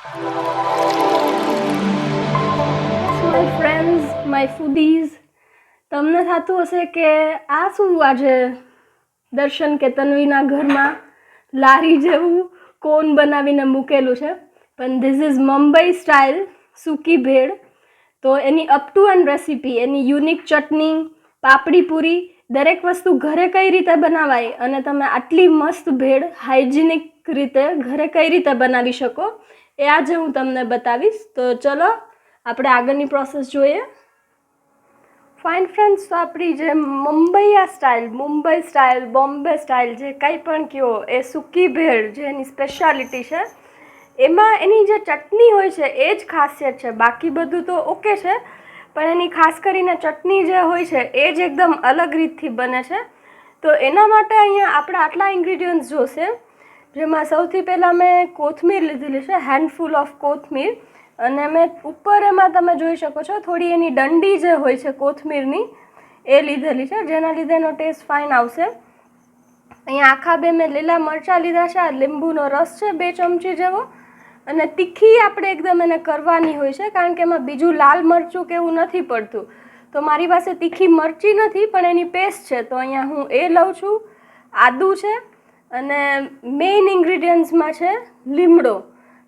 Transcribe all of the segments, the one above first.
My friends, my foodies, તમને થતું હશે કે આ શું આજે દર્શન કે તન્વીના ઘરમાં લારી જેવું કોન બનાવીને મૂકેલું છે, પણ ધીસ ઇઝ મુંબઈ સ્ટાઇલ સૂકી ભેળ. તો એની અપ ટુ એન્ડ રેસીપી, એની યુનિક ચટણી, પાપડી પૂરી, દરેક વસ્તુ ઘરે કઈ રીતે બનાવાય અને તમે આટલી મસ્ત ભેળ હાઇજેનિક રીતે ઘરે કઈ રીતે બનાવી શકો એ આજે હું તમને બતાવીશ. તો ચલો આપણે આગળની પ્રોસેસ જોઈએ. ફાઇન ફ્રેન્ડ્સ, તો આપણી જે મુંબઈ સ્ટાઇલ, બોમ્બે સ્ટાઇલ, જે કંઈ પણ કહો એ સૂકી ભેળ જે એની સ્પેશિયાલિટી છે, એમાં એની જે ચટણી હોય છે એ જ ખાસિયત છે. બાકી બધું તો ઓકે છે, પણ એની ખાસ કરીને ચટણી જે હોય છે એ જ એકદમ અલગ રીતથી બને છે. તો એના માટે અહીંયા આપણે આટલા ઇન્ગ્રીડિયન્ટ્સ જોશે, જેમાં સૌથી પહેલાં મેં કોથમીર લીધેલી છે, હેન્ડફુલ ઓફ કોથમીર. અને મેં ઉપર એમાં તમે જોઈ શકો છો થોડી એની ડંડી જે હોય છે કોથમીરની એ લીધેલી છે, જેના લીધે એનો ટેસ્ટ ફાઇન આવશે. અહીંયા આખા બે મેં લીલા મરચાં લીધા છે, આ લીંબુનો રસ છે 2 ચમચી જેવો. અને તીખી આપણે એકદમ એને કરવાની હોય છે, કારણ કે એમાં બીજું લાલ મરચું કે એવું નથી પડતું. તો મારી પાસે તીખી મરચી નથી, પણ એની પેસ્ટ છે, તો અહીંયા હું એ લઉં છું. આદું છે અને મેઇન ઇન્ગ્રીડિયન્ટ્સમાં છે લીમડો.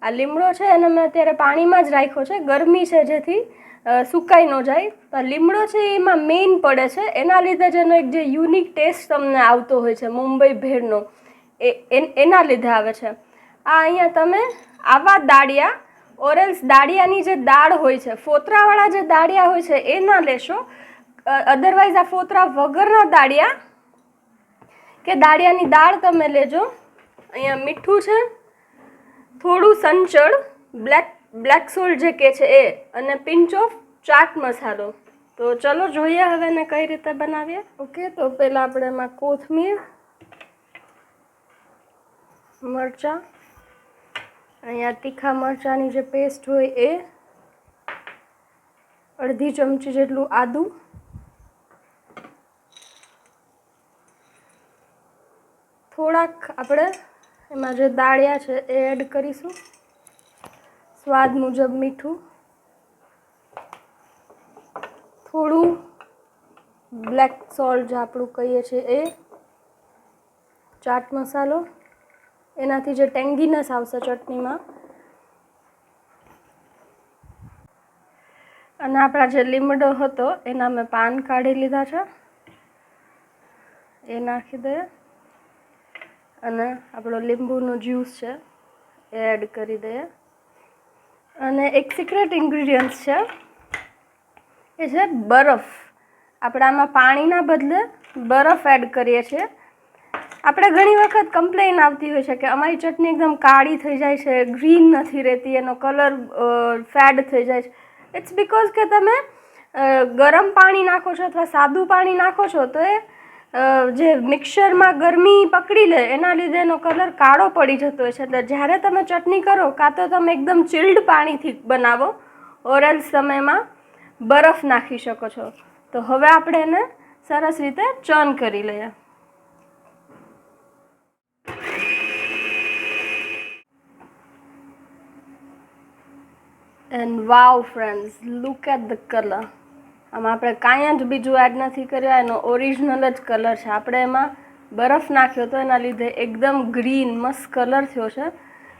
આ લીમડો છે એને મેં અત્યારે પાણીમાં જ રાખ્યો છે, ગરમી છે જેથી સુકાઈ ન જાય. તો લીમડો છે એમાં મેઇન પડે છે, એના લીધે જ એનો એક જે યુનિક ટેસ્ટ તમને આવતો હોય છે મુંબઈ ભેળનો, એના લીધે આવે છે. આ અહીંયા તમે આવા દાળિયા ઓરેલ્સ દાળિયાની જે દાળ હોય છે, ફોતરાવાળા જે દાળિયા હોય છે એ ના લેશો. અધરવાઇઝ આ ફોતરા વગરના દાળિયા કે દાળિયાની દાળ તમે લેજો. અહીંયા મીઠું છે, થોડું સંચળ, બ્લેક સોલ્ટ જે કે છે એ, અને પિંચ ઓફ ચાટ મસાલો. તો ચલો જોઈએ હવે ને કઈ રીતે બનાવીએ. ઓકે, તો પહેલાં આપણે એમાં કોથમીર, મરચાં, અહીંયા તીખા મરચાંની જે પેસ્ટ હોય એ, અડધી ચમચી જેટલું આદું, થોડાક આપણે એમાં જે દાળિયા છે એ એડ કરીશું, સ્વાદ મુજબ મીઠું, થોડું બ્લેક સોલ્ટ જે આપણું કહીએ છીએ એ, ચાટ મસાલો, એનાથી જે ટેંગીનેસ આવશે ચટણીમાં, અને આપણા જે લીમડો હતો એના મેં પાન કાઢી લીધા છે, એ નાખી દઈએ. અને આપણો લીંબુનો જ્યુસ છે એ એડ કરી દઈએ. અને એક સિક્રેટ ઇન્ગ્રીડિયન્ટ્સ છે એ છે બરફ. આપણે આમાં પાણીના બદલે બરફ એડ કરીએ છીએ. આપણે ઘણી વખત કમ્પ્લેન આવતી હોય છે કે અમારી ચટણી એકદમ કાળી થઈ જાય છે, ગ્રીન નથી રહેતી, એનો કલર ફેડ થઈ જાય છે. ઇટ્સ બિકોઝ કે તમે ગરમ પાણી નાખો છો અથવા સાદું પાણી નાખો છો તો એ જે મિક્સરમાં ગરમી પકડી લે એના લીધે એનો કલર કાળો પડી જતો હોય છે. એટલે જ્યારે તમે ચટણી કરો, કાં તો તમે એકદમ ચિલ્ડ પાણીથી બનાવો, ઓરેલ્સ તમે એમાં બરફ નાખી શકો છો. તો હવે આપણે એને સરસ રીતે ચર્ન કરી લઈએ. And wow friends, look at the colour. આમાં આપણે કાંઈ જ બીજું એડ નથી કર્યું, એનો ઓરિજિનલ જ કલર છે. આપણે એમાં બરફ નાખ્યો તો એના લીધે એકદમ ગ્રીન મસ્ત કલર થયો છે.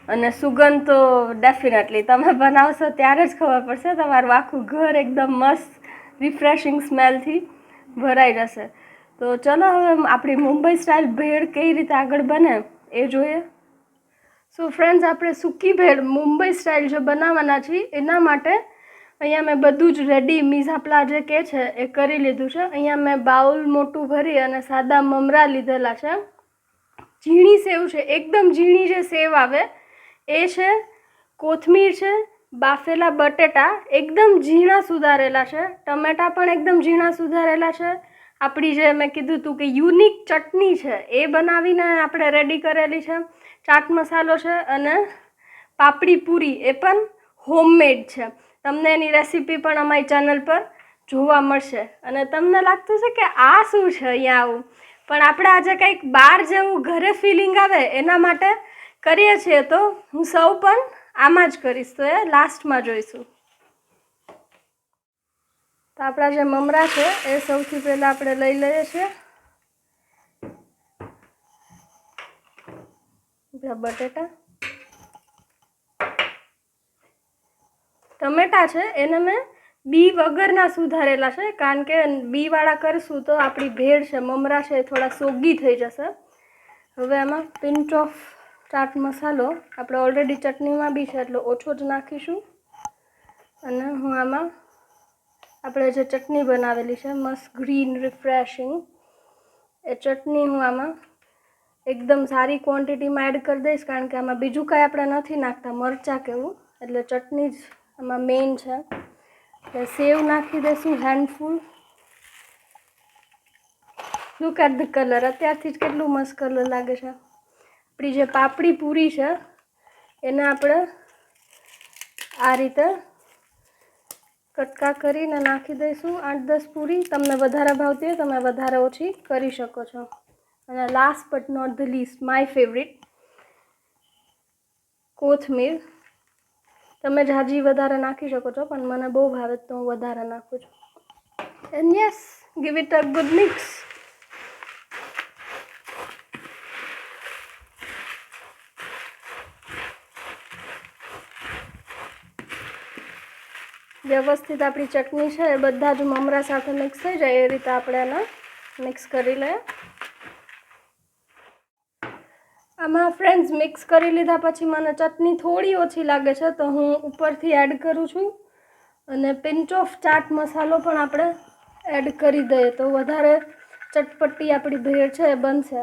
અને સુગંધ તો ડેફિનેટલી તમે બનાવશો ત્યારે જ ખબર પડશે, તમારું આખું ઘર એકદમ મસ્ત રિફ્રેશિંગ સ્મેલથી ભરાઈ જશે. તો ચલો હવે આપણી મુંબઈ સ્ટાઇલ ભેળ કઈ રીતે આગળ બને એ જોઈએ. સો ફ્રેન્ડ્સ, આપણે સૂકી ભેળ મુંબઈ સ્ટાઇલ જે બનાવવાના છીએ એના માટે અહીંયા મેં બધું જ રેડી મીઝાપલા જે કે છે એ કરી લીધું છે. અહીંયા મેં બાઉલ મોટું ભરી અને સાદા મમરા લીધેલા છે. ઝીણી સેવ છે, એકદમ ઝીણી જે સેવ આવે એ છે. કોથમીર છે, બાફેલા બટેટા એકદમ ઝીણા સુધારેલા છે, ટમેટાં પણ એકદમ ઝીણા સુધારેલા છે. આપણી જે મેં કીધું હતું કે યુનિક ચટણી છે એ બનાવીને આપણે રેડી કરેલી છે. ચાટ મસાલો છે અને પાપડી પૂરી એ પણ હોમમેડ છે. તમને એની રેસીપી પણ અમારી ચેનલ પર જોવા મળશે. અને તમને લાગતું છે કે આ શું છે અહીંયા આવું, પણ આપણે આજે કંઈક બહાર જેવું ઘરે ફિલિંગ આવે એના માટે કરીએ છીએ. તો હું સૌ પણ આમાં જ કરીશ, તો એ લાસ્ટમાં જોઈશું. તો આપણા જે મમરા છે એ સૌથી પહેલાં આપણે લઈ લઈએ છીએ. આપણા બટેટા, ટમેટા છે એને મેં બી વગરના સુધારેલા છે, કારણ કે બીવાળા કરીશું તો આપણી ભેળ છે, મમરા છે, એ થોડા સોગી થઈ જશે. હવે આમાં પિંચ ઓફ ચાટ મસાલો, આપણે ઓલરેડી ચટણીમાં બી છે એટલે ઓછો જ નાખીશું. અને હું આમાં આપણે જે ચટણી બનાવેલી છે મસ્ત ગ્રીન રિફ્રેશિંગ, એ ચટણી હું આમાં એકદમ સારી ક્વોન્ટિટીમાં એડ કરી દઈશ, કારણ કે આમાં બીજું કાંઈ આપણે નથી નાખતા મરચાં કે એવું, એટલે ચટણી જ આમાં મેઇન છે. એટલે સેવ નાખી દઈશું હેન્ડફુલ. લુક એટ ધ કલર, અત્યારથી જ કેટલું મસ્ત કલર લાગે છે. આપણી જે પાપડી પૂરી છે એને આપણે આ રીતે કટકા કરીને નાખી દઈશું 8-10 પૂરી. તમને વધારે ભાવતી હોય તમે વધારે ઓછી કરી શકો છો. અને last but not the least, my favourite, કોથમીર. તમે જાજી વધારે નાખી શકો છો, પણ મને બહુ ભાવે તો હું વધારે નાખું છું. And yes, give it a good mix. વ્યવસ્થિત આપણી ચટણી છે એ બધા જ મમરા સાથે મિક્સ થઈ જાય એ રીતે આપણે એને મિક્સ કરી લઈએ. આમાં ફ્રેન્ડ્સ મિક્સ કરી લીધા પછી મને ચટણી થોડી ઓછી લાગે છે તો હું ઉપરથી એડ કરું છું. અને પિંચ ઓફ ચાટ મસાલો પણ આપણે એડ કરી દઈએ તો વધારે ચટપટી આપણી ભેળ છે એ બનશે.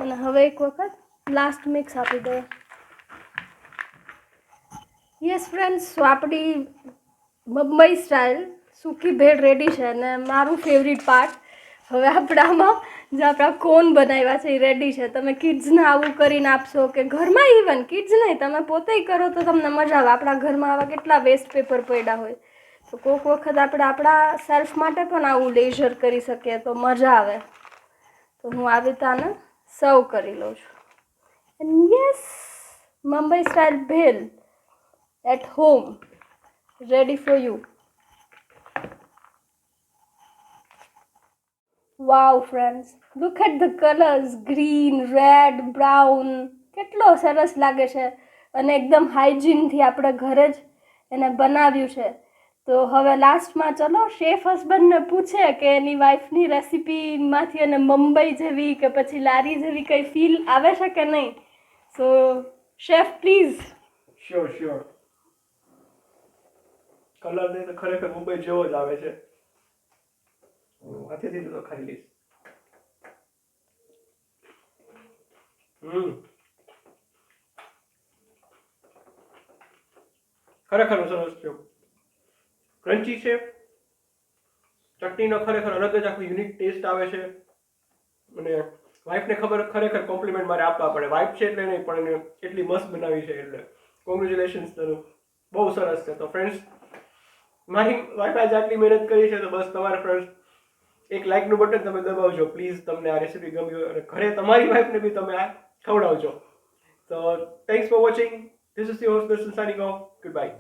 અને હવે એક વખત લાસ્ટ મિક્સ આપી દઈએ. યસ ફ્રેન્ડ્સ, તો આપણી મુંબઈ સ્ટાઇલ સૂકી ભેળ રેડી છે. અને મારું ફેવરિટ પાર્ટ, હવે આપણામાં જે આપણા કોન બનાવ્યા છે એ રેડી છે. તમે કિડ્સને આવું કરીને આપશો કે ઘરમાં, ઇવન કિડ્સ નહીં તમે પોતે કરો તો તમને મજા આવે. આપણા ઘરમાં આવા કેટલા વેસ્ટ પેપર પડ્યા હોય, તો કોઈક વખત આપણે આપણા સેલ્ફ માટે પણ આવું લેઝર કરી શકીએ તો મજા આવે. તો હું આવી રીતે આને સર્વ કરી લઉં છું. And yes, Mumbai style bhel at home ready for you. Wow friends, look at the colors, green, red, brown. કેટલો સરસ લાગે છે અને એકદમ હાઇજીનથી આપણે ઘરે જ એને બનાવ્યું છે. તો હવે લાસ્ટમાં ચલો શેફ હસબન્ડને પૂછે કે એની વાઈફની રેસીપીમાંથી એને મુંબઈ જેવી કે પછી લારી જેવી કંઈ ફીલ આવે છે કે નહીં. સો શેફ પ્લીઝ. શ્યોર. કલર ને તો ખરેખર મુંબઈ જેવો જ આવે છે. હાથેથી તો ખાઈ લઈશ. ખરેખર સરસ છે, ક્રન્ચી છે. ચટણીનો ખરેખર અલગ જ આખું યુનિક ટેસ્ટ આવે છે. અને વાઈફને ખરેખર કોમ્પ્લિમેન્ટ મારે આપવા પડે. વાઈફ છે એટલે નહીં, પણ એને એટલી મસ્ત બનાવી છે એટલે કોંગ્રેચ્યુલેશન્સ તને, બહુ સરસ છે. તો ફ્રેન્ડ્સ, મારી વાઈફ આજે આટલી મહેનત કરી છે તો બસ તમારે ફ્રેન્ડ્સ એક લાઇકનું બટન તમે દબાવજો પ્લીઝ. તમને આ રેસીપી ગમી હોય અને ઘરે તમારી વાઈફને બી તમે આ ખવડાવજો. તો thanks for watching. This is your host દર્શન સાઇનિંગ ઓફ. Good bye.